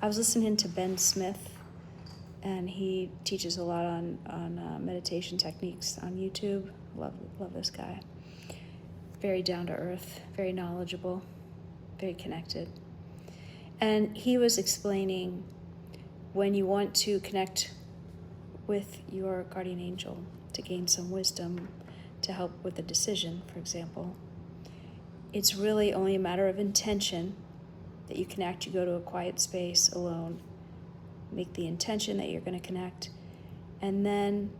I was listening to Ben Smith, and he teaches a lot on meditation techniques on YouTube. Love this guy. Very down to earth, very knowledgeable, very connected. And he was explaining when you want to connect with your guardian angel to gain some wisdom to help with a decision, for example, it's really only a matter of intention that you connect. You go to a quiet space alone, make the intention that you're going to connect, and then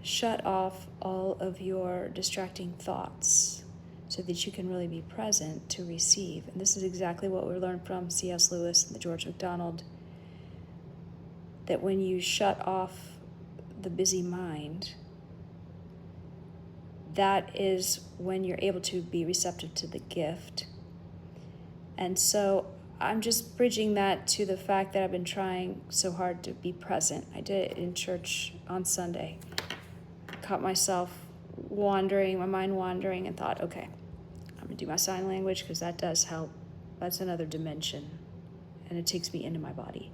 shut off all of your distracting thoughts so that you can really be present to receive. And this is exactly what we learned from C.S. Lewis and the George MacDonald, that when you shut off the busy mind, that is when you're able to be receptive to the gift. And so I'm just bridging that to the fact that I've been trying so hard to be present. I did it in church on Sunday. Caught myself wandering, my mind wandering, and thought, okay, I'm gonna do my sign language because that does help. That's another dimension, and it takes me into my body.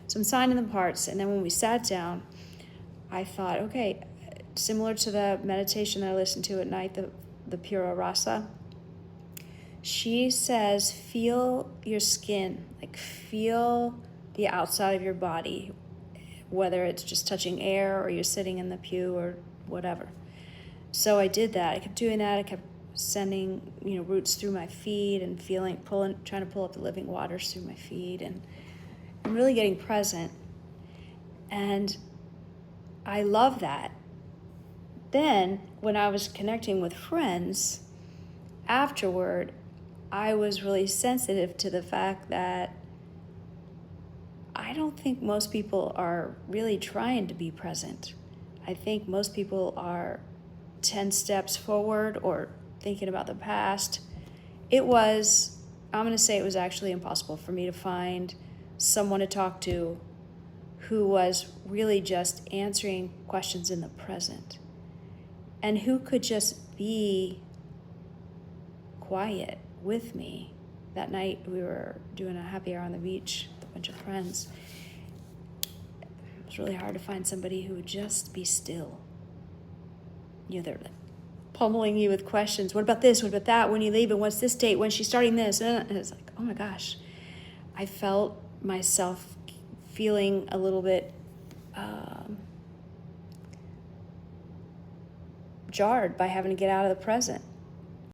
So I'm signing the parts, and then when we sat down, I thought, okay, similar to the meditation that I listened to at night, the Pura Rasa, she says, feel your skin, like feel the outside of your body, whether it's just touching air or you're sitting in the pew or whatever. So I did that. I kept doing that. I kept sending, roots through my feet and trying to pull up the living waters through my feet, and I'm really getting present. And I love that. Then when I was connecting with friends afterward, I was really sensitive to the fact that I don't think most people are really trying to be present. I think most people are 10 steps forward or thinking about the past. I'm going to say it was actually impossible for me to find someone to talk to who was really just answering questions in the present and who could just be quiet with me. That night we were doing a happy hour on the beach with a bunch of friends. It was really hard to find somebody who would just be still. They're pummeling you with questions. What about this? What about that? When are you leaving? What's this date? When's she starting this? And it's like, oh my gosh. I felt myself feeling a little bit jarred by having to get out of the present.